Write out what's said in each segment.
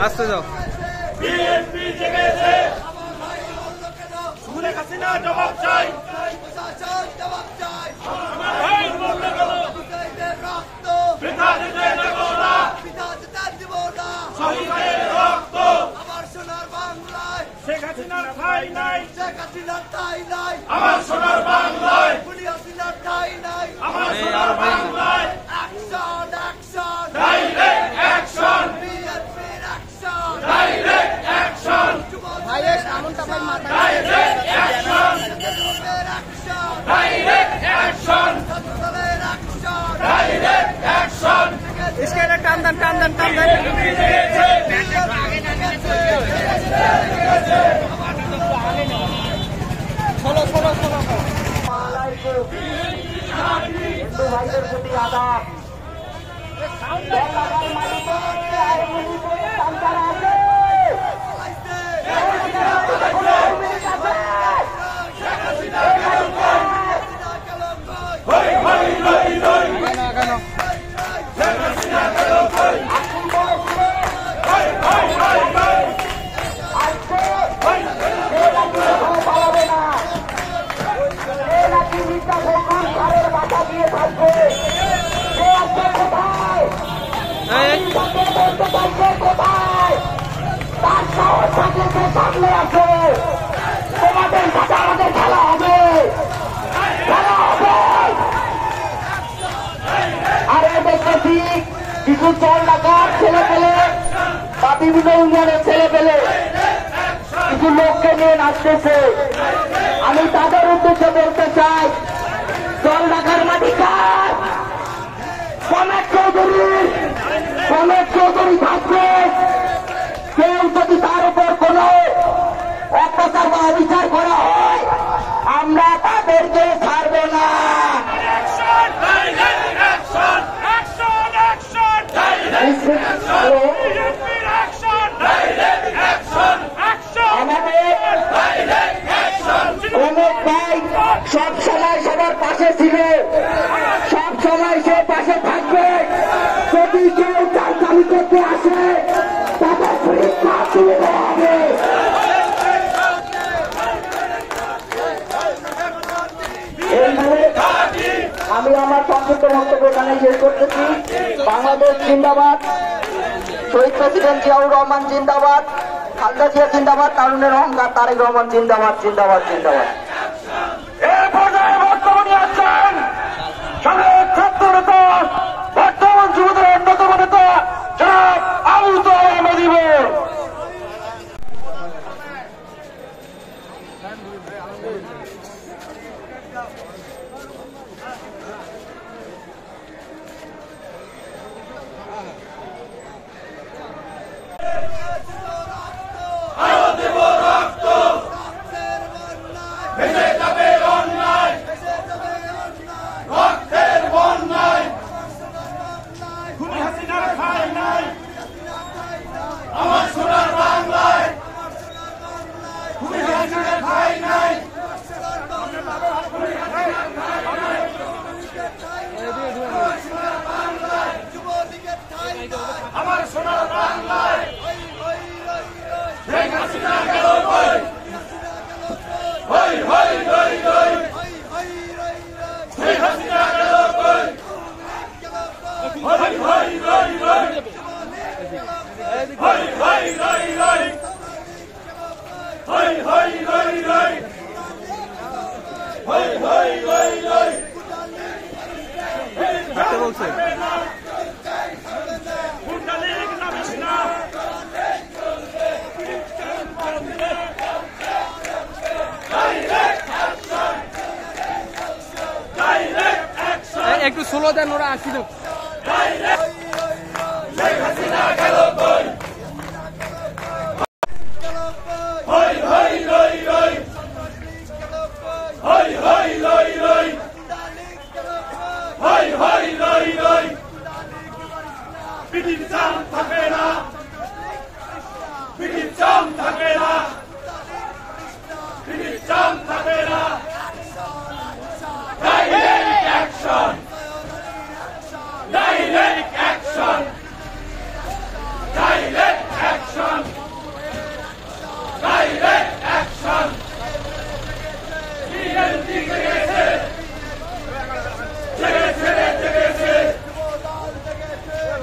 আসতে যাও। বিএনপি জেগেছে, শুনে হাসিনা জবাব চাই, জবাব চাই, আমার ভাই বলতে গেল রক্ত বৃথা দিতে দেব না, বৃথা দিতে দেব না, শহীদের রক্ত আমার সোনার বাংলায়, শেখ হাসিনার ঠাই নাই, শেখ হাসিনার ঠাই নাই, আমার সোনার বাংলায়, খুনি হাসিনার ঠাই নাই, আমার সোনার বাংলায়, অ্যাকশন অ্যাকশন, ডাইরেক্ট অ্যাকশন, বিএনপির অ্যাকশন, ডাইরেক্ট অ্যাকশন, ভাইয়ের এমনটা ভাই মাথা, direct action, action, direct action, ছাত্রদলের অ্যাকশন, ডাইরেক্ট অ্যাকশন, इसके लिए टान दें हिंदू भाइयों प्रति आदाब দেখতেছি কিছু চল ডাকাত ছেলে পেলে বা বিভিন্ন ইউনিয়নের ছেলে পেলে কিছু লোককে নিয়ে নাচতেছে। আমি তাদের উদ্দেশ্যে বলতে চাই, চল ডাকার মাটি কার? সমেত চৌধুরী থাকবে। কেউ যদি তার উপর কোন অত্যাচার বা অবিচার করা হয়, আমরা তাদেরকে ছাড়ব না। অনেক ভাই সব সময় সবার পাশে ছিল, সব সময় সে পাশে থাকবে। যদি কেউ চাকরি করতে আসে তাদের পরীক্ষা তুলে দেওয়া হবে। আমি আমার সংক্ষিপ্ত বক্তব্য এখানে শেষ করতেছি। বাংলাদেশ জিন্দাবাদ, শহীদ প্রেসিডেন্ট জিয়াউর রহমান জিন্দাবাদ, খালেদা জিয়া জিন্দাবাদ, তারুণের অহংকার তারেক রহমান জিন্দাবাদ, জিন্দাবাদ, জিন্দাবাদ। এই পর্যায়ে বক্তব্য নিয়ে আসছেন সাবেক ছাত্র নেতা, বর্তমান যুবদের অন্যতম নেতা জনাব আবু তাহের মজিবুর। আমার সোনার বাংলায় শেখ হাসিনা গেল কই, হই হই হই হই, শেখ হাসিনা গেল কই, হই হই হই হই, হই হই হই হই, হই হই হই হই, হই হই হই হই। বলছে একটু ষোলো দেন, ওরা আসছিল। শেখ হাসিনা গেল কই, হই হই লই লই, হই হই লই লই, হই হই লই লই। পিটির চাম থাকবে না, পিটির চাম থাকবে না, পিটির চাম থাকবে না। Direct action, direct action, direct action, direct action. BNP জেগেছে, জেগেছে রে জেগেছে,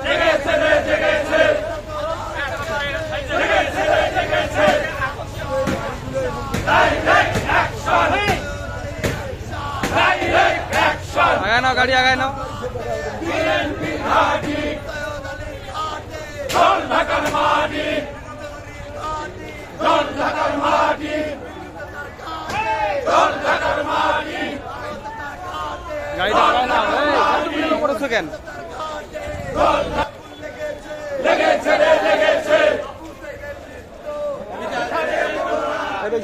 জেগেছে রে জেগেছে, জেগেছে রে জেগেছে। Direct action, direct action. আগায় নাও গাড়ি, আগায় নাও। বিএনপি ঘাঁটি, জল ঢাকার মাটি, জল ঢাকার মাটি, জল ঢাকার মাটি। গাড়িটা আগায় নাও, এই করেছো কেন? লেগেছে রে লেগেছে,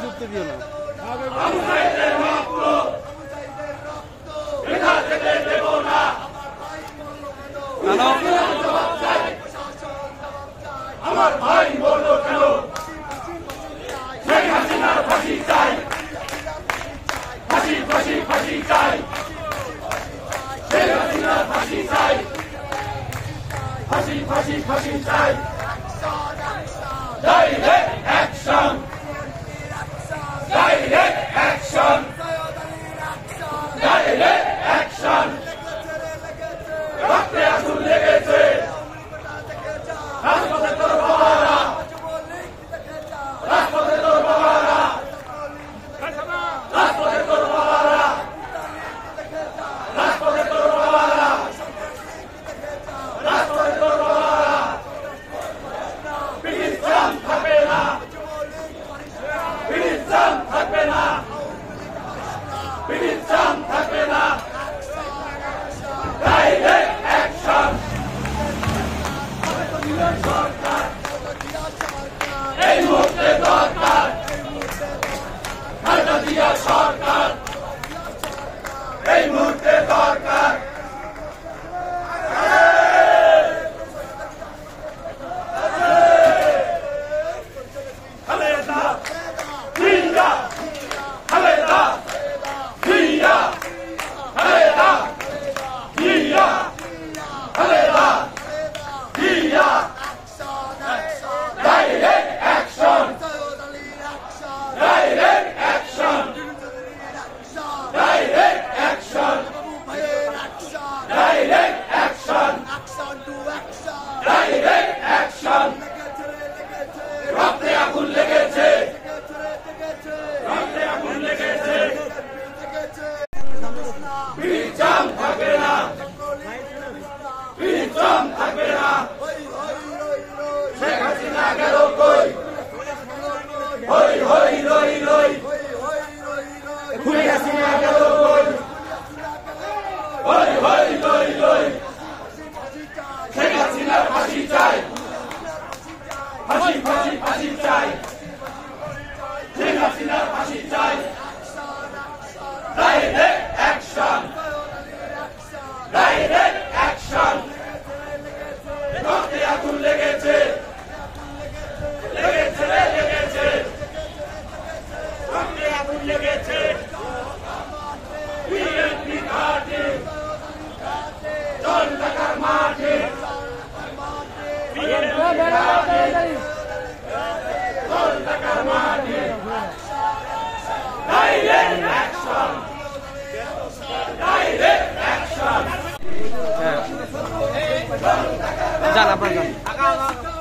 যুক্তি দিও না। আবু সাইদের রক্ত বৃথা যেতে দেব না। আমার ভাই বলল কেন, শেখ হাসিনার ফাঁসি চাই, ফাঁসি ফাঁসি ফাঁসি চাই, শেখ হাসিনার ফাঁসি চাই, ফাঁসি ফাঁসি ফাঁসি চাই। Direct action, direct action, direct action. রক্তে আগুন লেগেছে, রাজপথে তোর বাবারা, রাজপথে তোর বাবারা, রাজপথে তোর বাবারা, রাজপথে তোর বাবারা।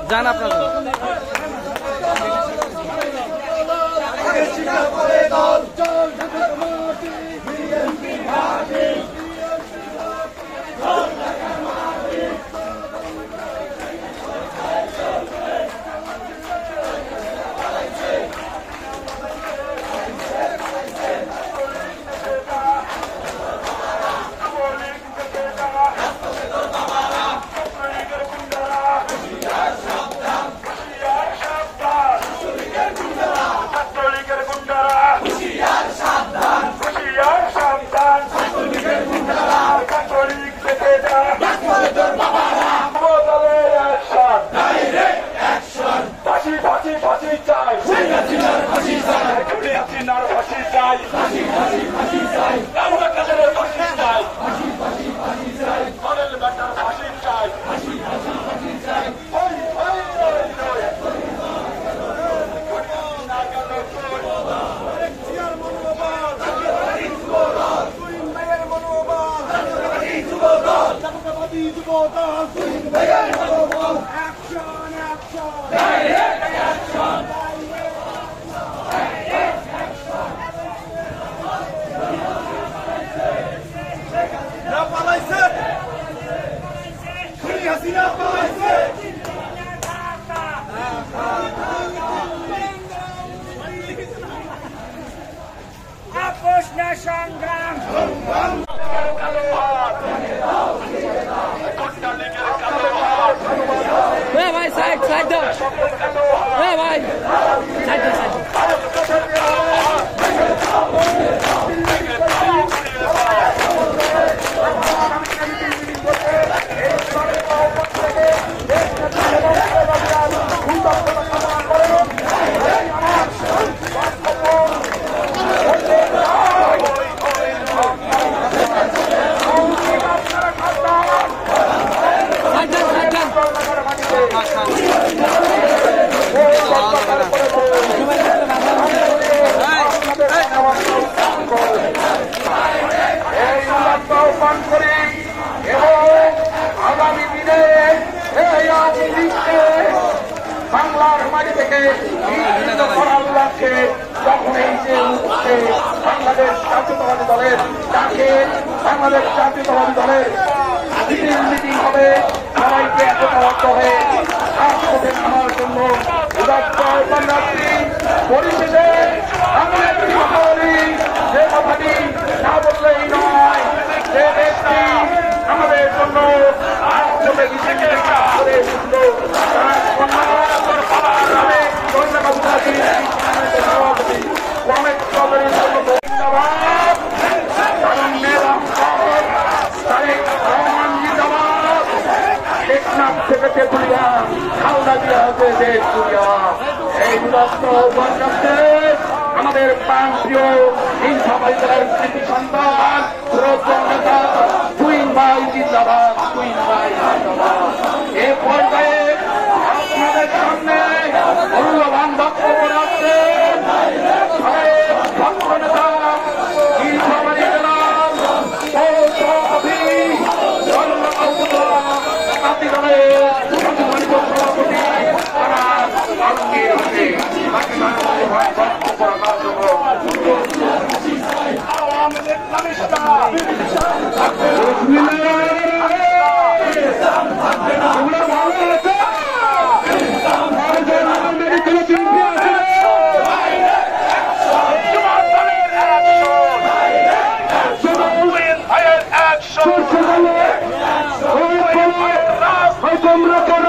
যান আপনারা ভাই সাইড সাইড দাও ভাই সাইড দাও সাইড বাংলার মাটি থেকে যখন এই যে বাংলাদেশ জাতীয়তাবাদী দলের ডাকে বাংলাদেশ জাতীয়তাবাদী দলের মিটিং হবে, সবাইকে একতাবদ্ধ হয়ে রাজপথে নামার জন্য পরিশেষে আমি একটি কথা বলি, যে কথাটি না বললেই নয়, যে ব্যক্তি আমাদের জন্য রাজপথে নিজেকে করে উঠলো থেকে তেঁতুলিয়া খাওয়া দিয়া হয়েছে এই বিরক্ত আমাদের প্রাণ প্রিয় হিংসাবাদী দলের কৃতি সন্তান নেতা কুইন ভাই জিন্দাবাদ, কুইন ভাই জিন্দাবাদ। এ পর্যায়ে আপনাদের সামনে মূল্যবান বক্তব্য রাখছেন ছাত্র নেতা হিংসাবাদী জেলার সভাপতি তোমরা কেন